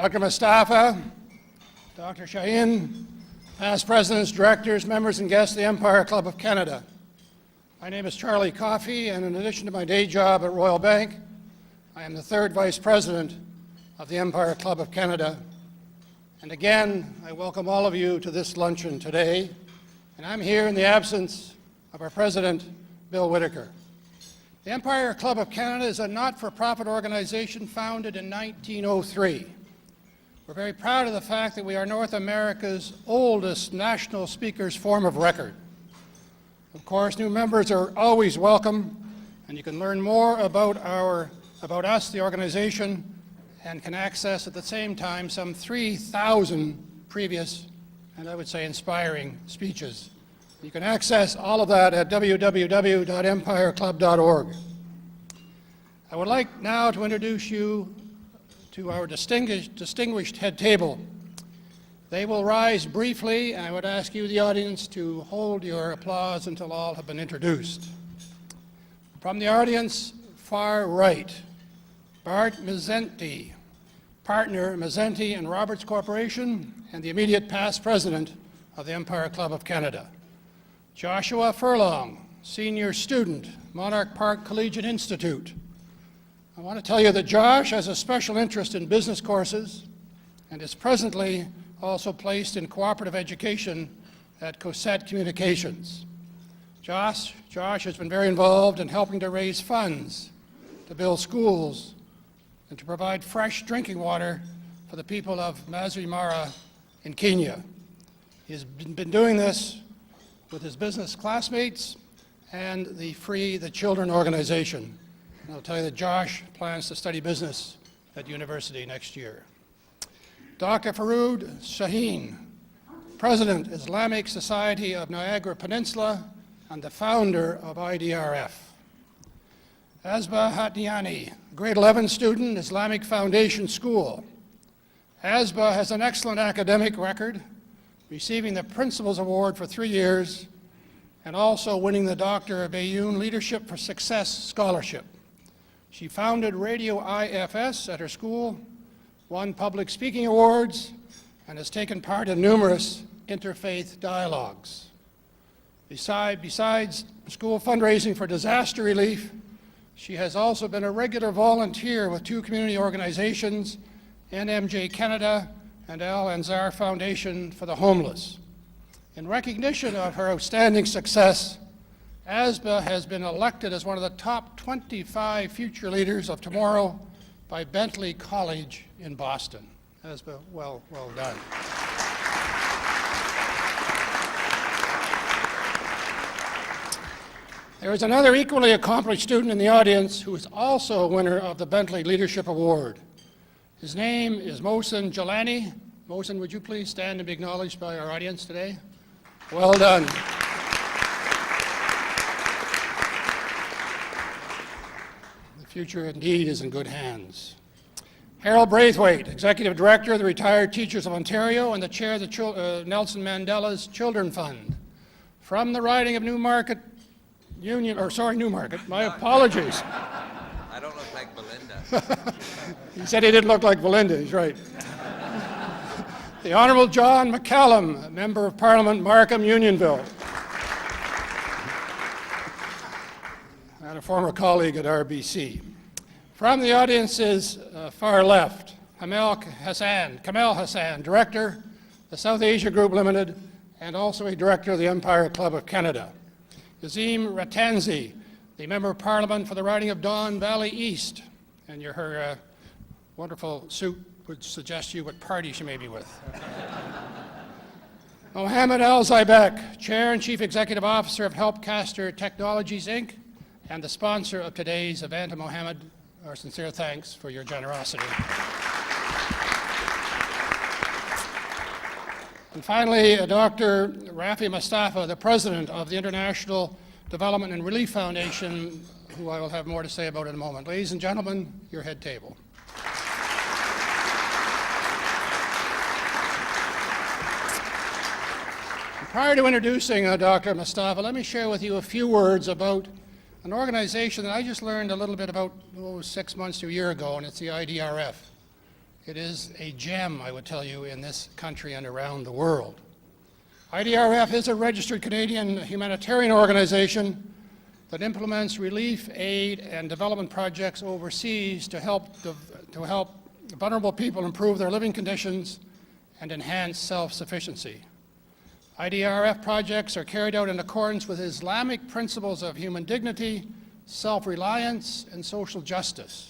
Dr. Mustafa, Dr. Shaheen, past presidents, directors, members, and guests of the Empire Club of Canada. My name is Charlie Coffey, and in addition to my day job at Royal Bank, I am the third vice president of the Empire Club of Canada. And again, I welcome all of you to this luncheon today, and I'm here in the absence of our president, Bill Whittaker. The Empire Club of Canada is a not-for-profit organization founded in 1903. We're very proud of the fact that we are North America's oldest national speakers forum of record. Of course, new members are always welcome, and you can learn more about us, the organization, and can access at the same time some 3,000 previous, and I would say inspiring, speeches. You can access all of that at www.empireclub.org. I would like now to introduce you to our distinguished head table. They will rise briefly, and I would ask you, the audience, to hold your applause until all have been introduced. From the audience, far right, Bart Mazzenti, partner, Mazzenti and Roberts Corporation, and the immediate past president of the Empire Club of Canada. Joshua Furlong, senior student, Monarch Park Collegiate Institute. I want to tell you that Josh has a special interest in business courses and is presently also placed in cooperative education at Cosette Communications. Josh has been very involved in helping to raise funds to build schools and to provide fresh drinking water for the people of Masai Mara in Kenya. He's been doing this with his business classmates and the Free the Children organization. And I'll tell you that Josh plans to study business at university next year. Dr. Farood Shaheen, President, Islamic Society of Niagara Peninsula, and the founder of IDRF. Asba Hatniani, grade 11 student, Islamic Foundation School. Asba has an excellent academic record, receiving the Principals Award for 3 years, and also winning the Dr. Bayoun Leadership for Success Scholarship. She founded Radio IFS at her school, won public speaking awards, and has taken part in numerous interfaith dialogues. Besides school fundraising for disaster relief, she has also been a regular volunteer with 2 community organizations, NMJ Canada and Al Anzar Foundation for the Homeless. In recognition of her outstanding success, Asba has been elected as one of the top 25 future leaders of tomorrow by Bentley College in Boston. Asba, well done. There is another equally accomplished student in the audience who is also a winner of the Bentley Leadership Award. His name is Mohsen Jalani. Mohsen, would you please stand and be acknowledged by our audience today? Well done. The future indeed is in good hands. Harold Braithwaite, Executive Director of the Retired Teachers of Ontario and the Chair of the Nelson Mandela's Children Fund. From the riding of Newmarket, my apologies. I don't look like Belinda. He said he didn't look like Belinda, he's right. The Honourable John McCallum, Member of Parliament, Markham, Unionville. And a former colleague at RBC. From the audience's far left, Kamal Hassan, Director, the South Asia Group Limited, and also a Director of the Empire Club of Canada. Yazim Ratanzi, the Member of Parliament for the riding of Don Valley East, and her wonderful suit would suggest to you what party she may be with. Mohammed Al-Zaibek, Chair and Chief Executive Officer of Helpcaster Technologies, Inc., and the sponsor of today's event. And Mohammed, our sincere thanks for your generosity. And finally, Dr. Rafi Mustafa, the President of the International Development and Relief Foundation, who I will have more to say about in a moment. Ladies and gentlemen, your head table. Prior to introducing Dr. Mustafa, let me share with you a few words about an organization that I just learned a little bit about 6 months to a year ago, and it's the IDRF. It is a gem, I would tell you, in this country and around the world. IDRF is a registered Canadian humanitarian organization that implements relief, aid, and development projects overseas to help vulnerable people improve their living conditions and enhance self-sufficiency. IDRF projects are carried out in accordance with Islamic principles of human dignity, self-reliance, and social justice.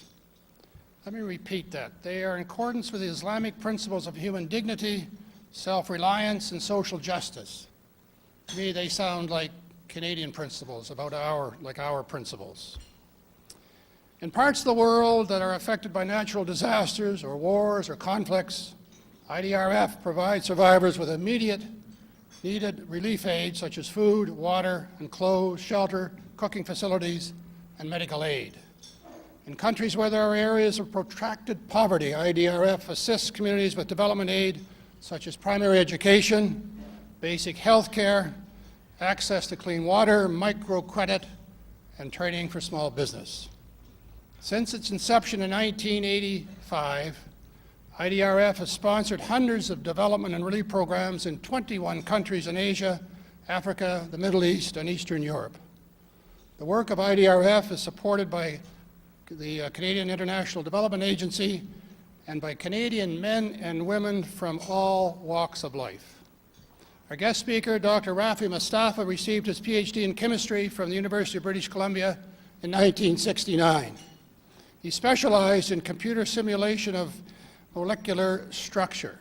Let me repeat that. They are in accordance with the Islamic principles of human dignity, self-reliance, and social justice. To me, they sound like Canadian principles, like our principles. In parts of the world that are affected by natural disasters or wars or conflicts, IDRF provides survivors with immediate needed relief aid such as food, water, and clothes, shelter, cooking facilities, and medical aid. In countries where there are areas of protracted poverty, IDRF assists communities with development aid such as primary education, basic health care, access to clean water, microcredit, and training for small business. Since its inception in 1985, IDRF has sponsored hundreds of development and relief programs in 21 countries in Asia, Africa, the Middle East, and Eastern Europe. The work of IDRF is supported by the Canadian International Development Agency and by Canadian men and women from all walks of life. Our guest speaker, Dr. Rafi Mustafa, received his PhD in chemistry from the University of British Columbia in 1969. He specialized in computer simulation of molecular structure.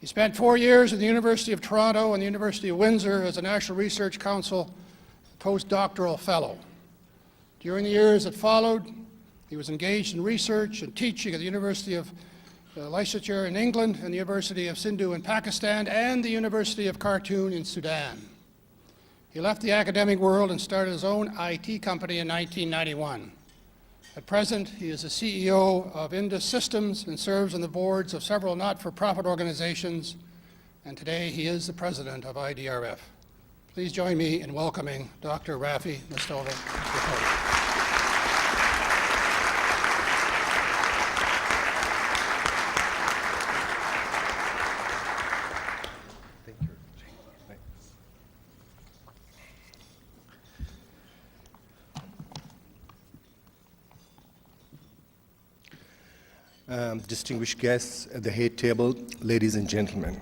He spent 4 years at the University of Toronto and the University of Windsor as a National Research Council postdoctoral fellow. During the years that followed, he was engaged in research and teaching at the University of Licensure in England and the University of Sindhu in Pakistan and the University of Khartoum in Sudan. He left the academic world and started his own IT company in 1991. At present, he is the CEO of Indus Systems and serves on the boards of several not-for-profit organizations, and today he is the president of IDRF. Please join me in welcoming Dr. Rafi Mustafa to the podium. Distinguished guests at the head table, ladies and gentlemen.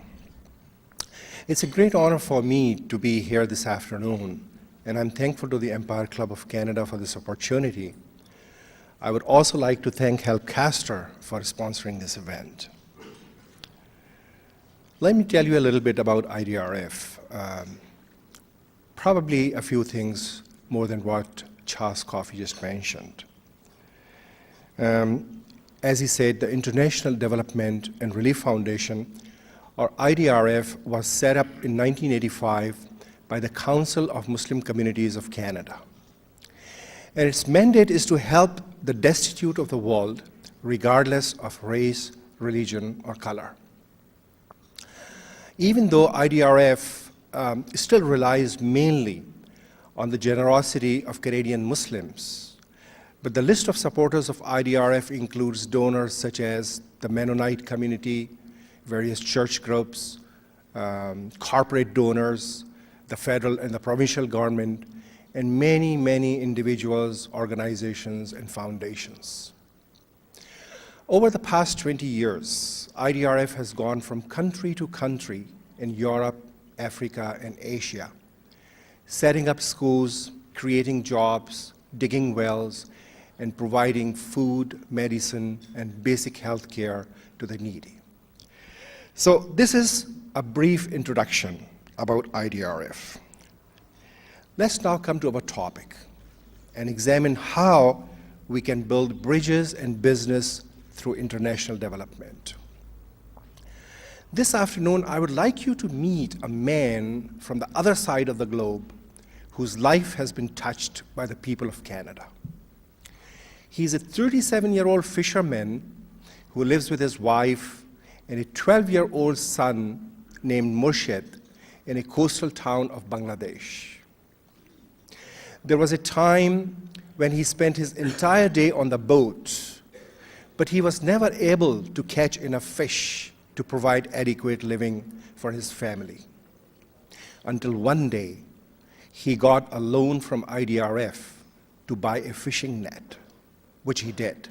It's a great honor for me to be here this afternoon, and I'm thankful to the Empire Club of Canada for this opportunity. I would also like to thank Helpcaster for sponsoring this event. Let me tell you a little bit about IDRF. Probably a few things more than what Charles Coffey just mentioned. As he said, the International Development and Relief Foundation, or IDRF, was set up in 1985 by the Council of Muslim Communities of Canada. And its mandate is to help the destitute of the world, regardless of race, religion, or color. Even though IDRF still relies mainly on the generosity of Canadian Muslims, but the list of supporters of IDRF includes donors such as the Mennonite community, various church groups, corporate donors, the federal and the provincial government, and many, many individuals, organizations, and foundations. Over the past 20 years, IDRF has gone from country to country in Europe, Africa, and Asia, setting up schools, creating jobs, digging wells, and providing food, medicine, and basic health care to the needy. So this is a brief introduction about IDRF. Let's now come to our topic and examine how we can build bridges and business through international development. This afternoon, I would like you to meet a man from the other side of the globe whose life has been touched by the people of Canada. He's a 37-year-old fisherman who lives with his wife and a 12-year-old son named Murshid in a coastal town of Bangladesh. There was a time when he spent his entire day on the boat but he was never able to catch enough fish to provide adequate living for his family. Until one day, he got a loan from IDRF to buy a fishing net, which he did.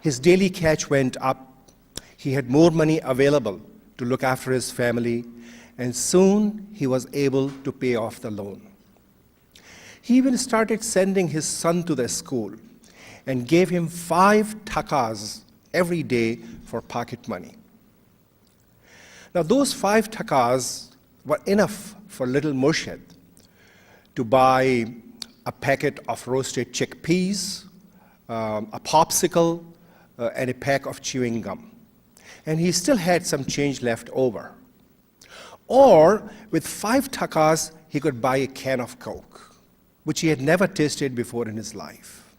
His daily catch went up. He had more money available to look after his family, and soon he was able to pay off the loan. He even started sending his son to the school and gave him 5 takas every day for pocket money. Now, those 5 takas were enough for little Murshid to buy a packet of roasted chickpeas, a popsicle, and a pack of chewing gum. And he still had some change left over. Or, with 5 takas, he could buy a can of Coke, which he had never tasted before in his life.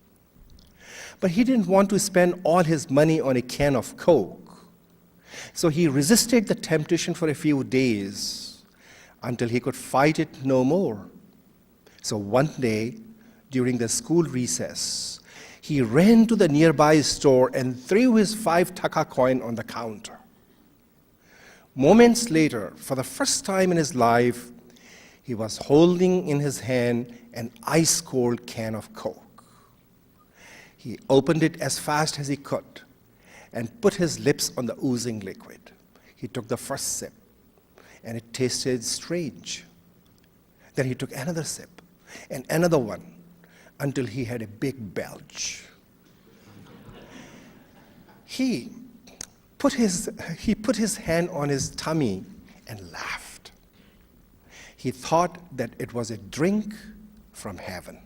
But he didn't want to spend all his money on a can of Coke. So he resisted the temptation for a few days until he could fight it no more. So one day, during the school recess, he ran to the nearby store and threw his 5 taka coin on the counter. Moments later, for the first time in his life, he was holding in his hand an ice-cold can of Coke. He opened it as fast as he could and put his lips on the oozing liquid. He took the first sip, and it tasted strange. Then he took another sip, and another one, until he had a big belch. He put his hand on his tummy and laughed. He thought that it was a drink from heaven.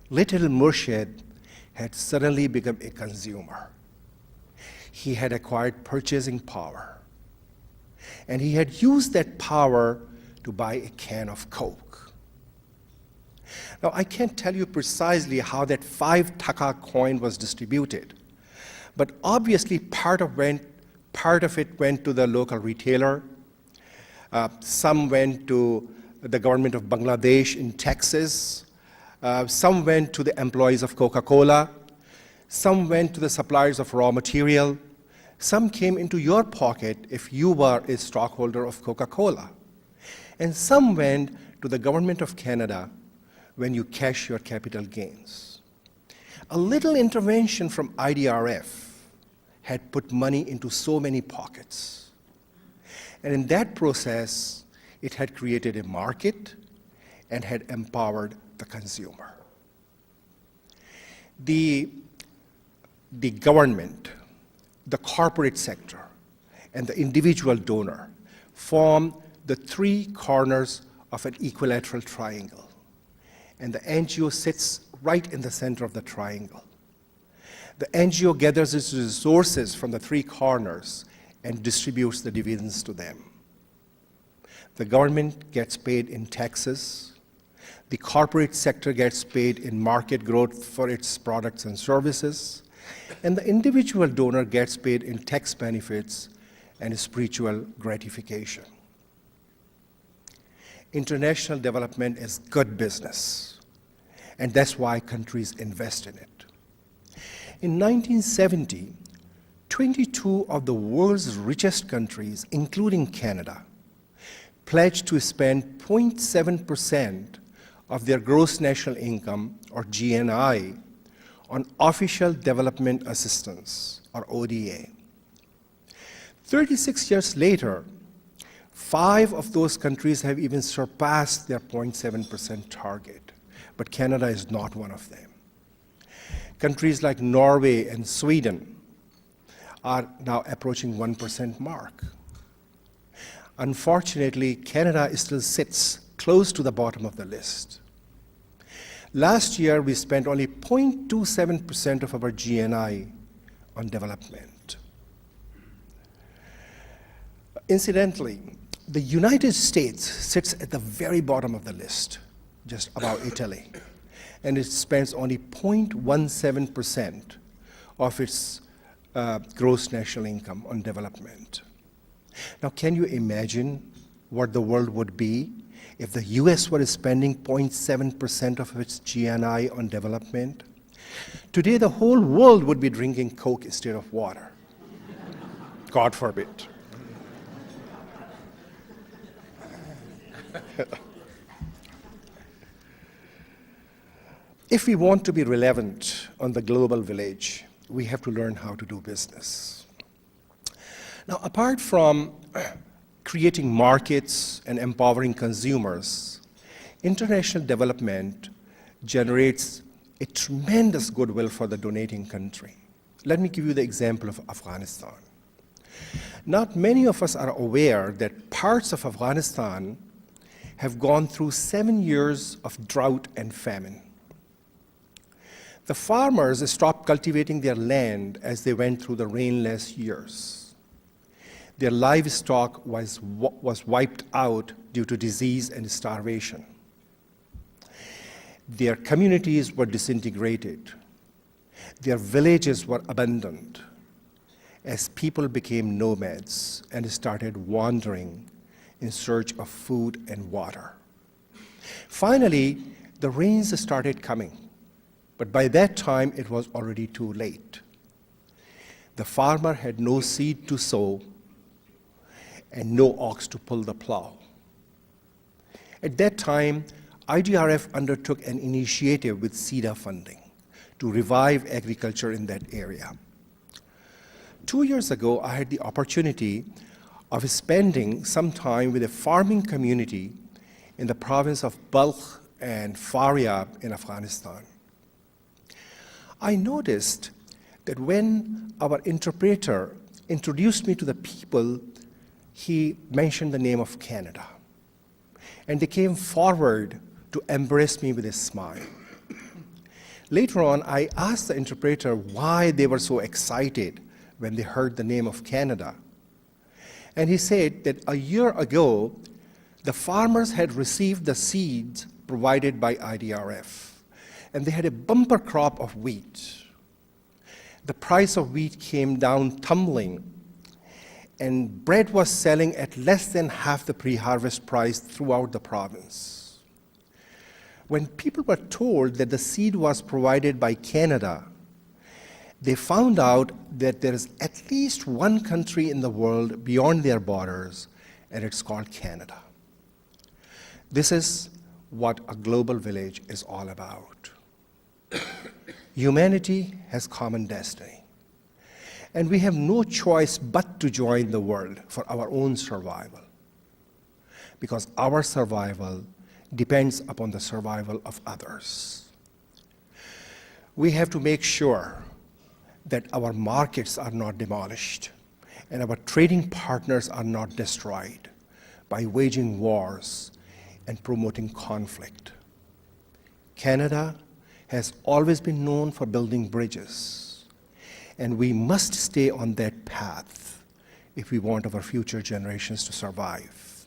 Little Murshid had suddenly become a consumer. He had acquired purchasing power, and he had used that power to buy a can of Coke. Now, I can't tell you precisely how that 5 taka coin was distributed, but obviously part of it went to the local retailer. Some went to the government of Bangladesh in Texas. Some went to the employees of Coca-Cola. Some went to the suppliers of raw material. Some came into your pocket if you were a stockholder of Coca-Cola. And some went to the government of Canada when you cash your capital gains. A little intervention from IDRF had put money into so many pockets. And in that process, it had created a market and had empowered the consumer. The government, the corporate sector, and the individual donor form the 3 corners of an equilateral triangle. And the NGO sits right in the center of the triangle. The NGO gathers its resources from the 3 corners and distributes the dividends to them. The government gets paid in taxes. The corporate sector gets paid in market growth for its products and services. And the individual donor gets paid in tax benefits and spiritual gratification. International development is good business, and that's why countries invest in it. In 1970, 22 of the world's richest countries, including Canada, pledged to spend 0.7% of their gross national income, or GNI, on official development assistance, or ODA. 36 years later, 5 of those countries have even surpassed their 0.7% target, but Canada is not one of them. Countries like Norway and Sweden are now approaching 1% mark. Unfortunately, Canada still sits close to the bottom of the list. Last year, we spent only 0.27% of our GNI on development. Incidentally, the United States sits at the very bottom of the list, just above Italy, and it spends only 0.17% of its gross national income on development. Now, can you imagine what the world would be if the US were spending 0.7% of its GNI on development? Today, the whole world would be drinking Coke instead of water. God forbid. If we want to be relevant on the global village, we have to learn how to do business. Now, apart from creating markets and empowering consumers, international development generates a tremendous goodwill for the donating country. Let me give you the example of Afghanistan. Not many of us are aware that parts of Afghanistan have gone through 7 years of drought and famine. The farmers stopped cultivating their land as they went through the rainless years. Their livestock was wiped out due to disease and starvation. Their communities were disintegrated. Their villages were abandoned as people became nomads and started wandering in search of food and water. Finally, the rains started coming. But by that time, it was already too late. The farmer had no seed to sow and no ox to pull the plow. At that time, IDRF undertook an initiative with SIDA funding to revive agriculture in that area. 2 years ago, I had the opportunity of spending some time with a farming community in the province of Balkh and Faryab in Afghanistan. I noticed that when our interpreter introduced me to the people, he mentioned the name of Canada. And they came forward to embrace me with a smile. Later on, I asked the interpreter why they were so excited when they heard the name of Canada. And he said that a year ago, the farmers had received the seeds provided by IDRF. And they had a bumper crop of wheat. The price of wheat came down tumbling, and bread was selling at less than half the pre-harvest price throughout the province. When people were told that the seed was provided by Canada, they found out that there is at least one country in the world beyond their borders, and it's called Canada. This is what a global village is all about. Humanity has common destiny, and we have no choice but to join the world for our own survival, because our survival depends upon the survival of others. We have to make sure that our markets are not demolished and our trading partners are not destroyed by waging wars and promoting conflict. Canada has always been known for building bridges, and we must stay on that path if we want our future generations to survive.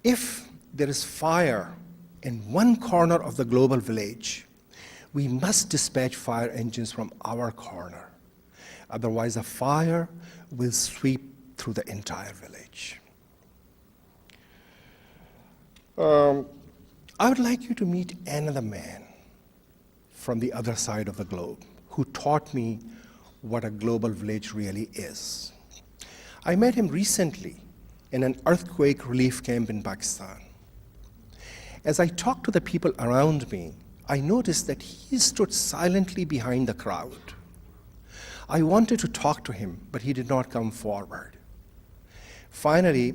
If there is fire in one corner of the global village, we must dispatch fire engines from our corner. Otherwise, the fire will sweep through the entire village. I would like you to meet another man from the other side of the globe who taught me what a global village really is. I met him recently in an earthquake relief camp in Pakistan. As I talked to the people around me, I noticed that he stood silently behind the crowd. I wanted to talk to him, but he did not come forward. Finally,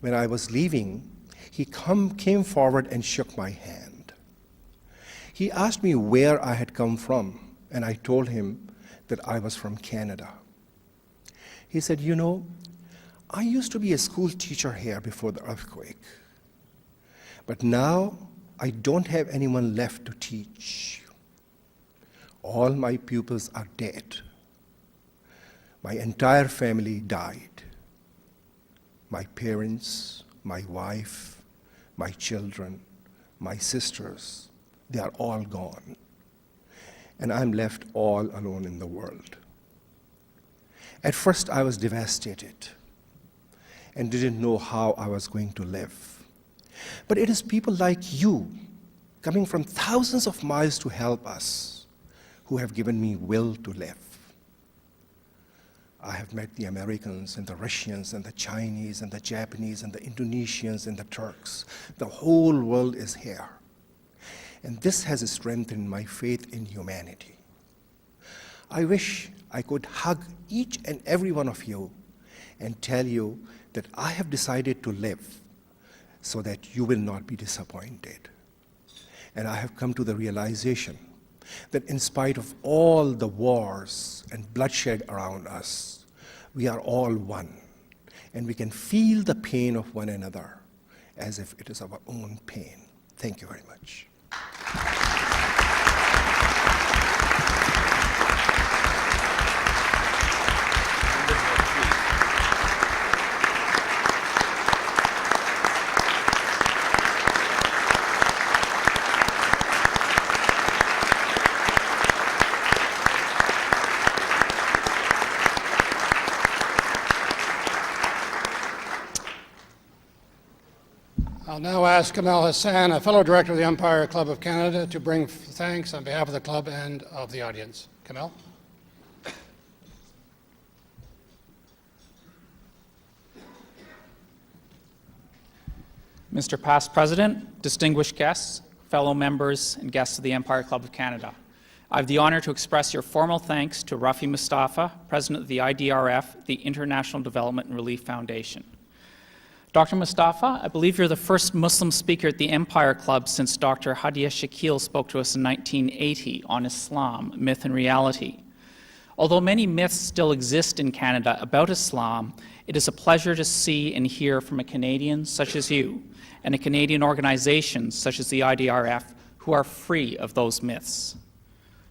when I was leaving, he came forward and shook my hand. He asked me where I had come from, and I told him that I was from Canada. He said, "You know, I used to be a school teacher here before the earthquake, but now I don't have anyone left to teach. All my pupils are dead. My entire family died. My parents, my wife, my children, my sisters, they are all gone. And I'm left all alone in the world." At first, I was devastated and didn't know how I was going to live. But it is people like you coming from thousands of miles to help us who have given me will to live. I have met the Americans and the Russians and the Chinese and the Japanese and the Indonesians and the Turks. The whole world is here. And this has strengthened my faith in humanity. I wish I could hug each and every one of you and tell you that I have decided to live so that you will not be disappointed. And I have come to the realization that in spite of all the wars and bloodshed around us, we are all one, and we can feel the pain of one another as if it is our own pain. Thank you very much. I'll now ask Kamal Hassan, a fellow director of the Empire Club of Canada, to bring thanks on behalf of the club and of the audience. Kamal? Mr. Past President, distinguished guests, fellow members, and guests of the Empire Club of Canada, I have the honor to express your formal thanks to Rafi Mustafa, President of the IDRF, the International Development and Relief Foundation. Dr. Mustafa, I believe you're the first Muslim speaker at the Empire Club since Dr. Hadia Shakil spoke to us in 1980 on Islam, myth and reality. Although many myths still exist in Canada about Islam, it is a pleasure to see and hear from a Canadian such as you and a Canadian organization such as the IDRF who are free of those myths.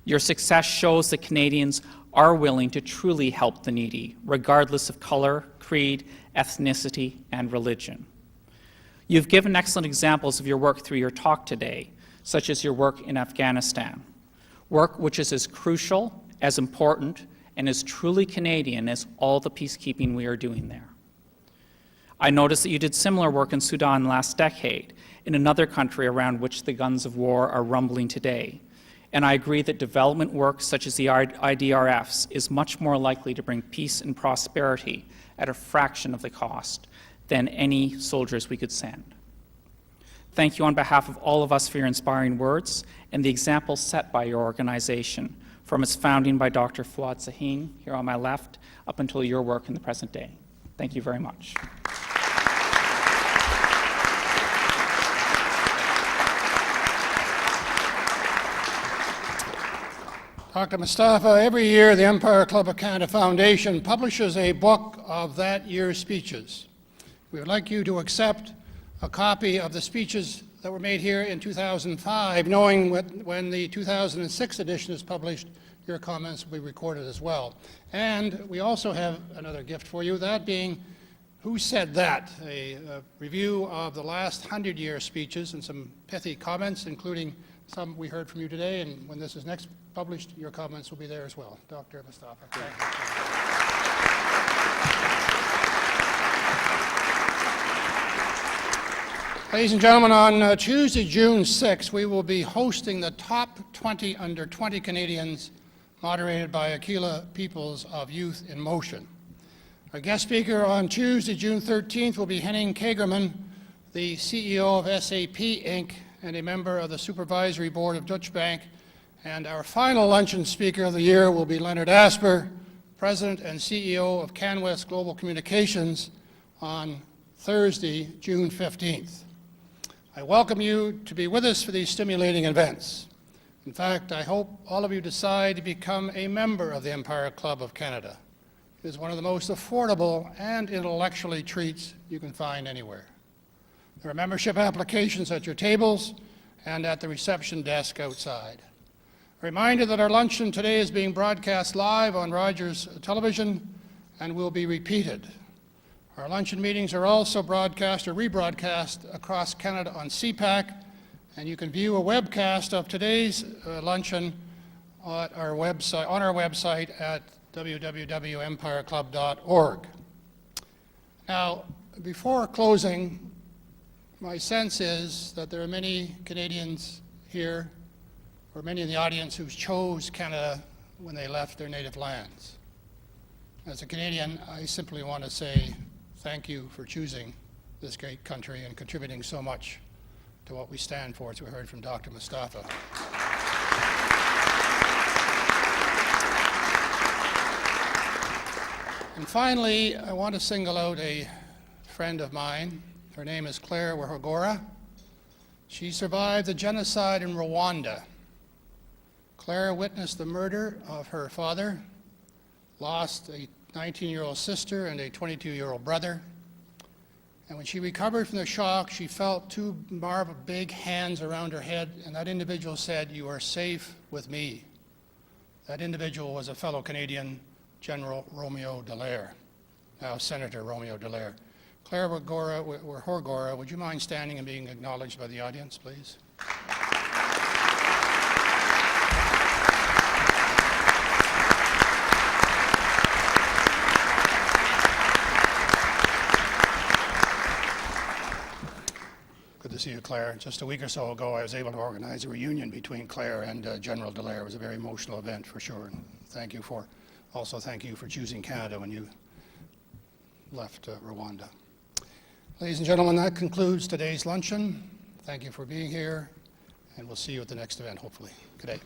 Your success shows that Canadians are willing to truly help the needy, regardless of color, creed, ethnicity, and religion. You've given excellent examples of your work through your talk today, such as your work in Afghanistan, work which is as crucial, as important, and as truly Canadian as all the peacekeeping we are doing there. I noticed that you did similar work in Sudan last decade, in another country around which the guns of war are rumbling today. And I agree that development work such as the IDRF's is much more likely to bring peace and prosperity at a fraction of the cost than any soldiers we could send. Thank you on behalf of all of us for your inspiring words and the example set by your organization, from its founding by Dr. Fuad Sahin, here on my left, up until your work in the present day. Thank you very much. Dr. Mustafa, every year the Empire Club of Canada Foundation publishes a book of that year's speeches. We would like you to accept a copy of the speeches that were made here in 2005, knowing when the 2006 edition is published, your comments will be recorded as well. And we also have another gift for you, that being Who Said That? A review of the last 100-year speeches and some pithy comments, including some we heard from you today, and when this is next published, your comments will be there as well. Dr. Mustafa, thank you. Ladies and gentlemen, on Tuesday, June 6th, we will be hosting the top 20 under 20 Canadians, moderated by Aquila Peoples of Youth in Motion. Our guest speaker on Tuesday, June 13th, will be Henning Kagerman, the CEO of SAP Inc. and a member of the Supervisory Board of Deutsche Bank. And our final luncheon speaker of the year will be Leonard Asper, President and CEO of CanWest Global Communications, on Thursday, June 15th. I welcome you to be with us for these stimulating events. In fact, I hope all of you decide to become a member of the Empire Club of Canada. It is one of the most affordable and intellectually treats you can find anywhere. There are membership applications at your tables and at the reception desk outside. A reminder that our luncheon today is being broadcast live on Rogers Television and will be repeated. Our luncheon meetings are also broadcast or rebroadcast across Canada on CPAC, and you can view a webcast of today's luncheon on our website at www.empireclub.org. Now, before closing, my sense is that there are many Canadians here for many in the audience who chose Canada when they left their native lands. As a Canadian, I simply want to say thank you for choosing this great country and contributing so much to what we stand for, as we heard from Dr. Mustafa. And finally, I want to single out a friend of mine. Her name is Claire Wahogora. She survived the genocide in Rwanda. Claire witnessed the murder of her father, lost a 19-year-old sister and a 22-year-old brother. And when she recovered from the shock, she felt two big hands around her head, and that individual said, "You are safe with me." That individual was a fellow Canadian, General Romeo Dallaire, now Senator Romeo Dallaire. Claire Wahogora, would you mind standing and being acknowledged by the audience, please? Good to see you, Claire. Just a week or so ago, I was able to organize a reunion between Claire and General Dallaire. It was a very emotional event, for sure. And thank you for choosing Canada when you left Rwanda. Ladies and gentlemen, that concludes today's luncheon. Thank you for being here, and we'll see you at the next event, hopefully. Good day.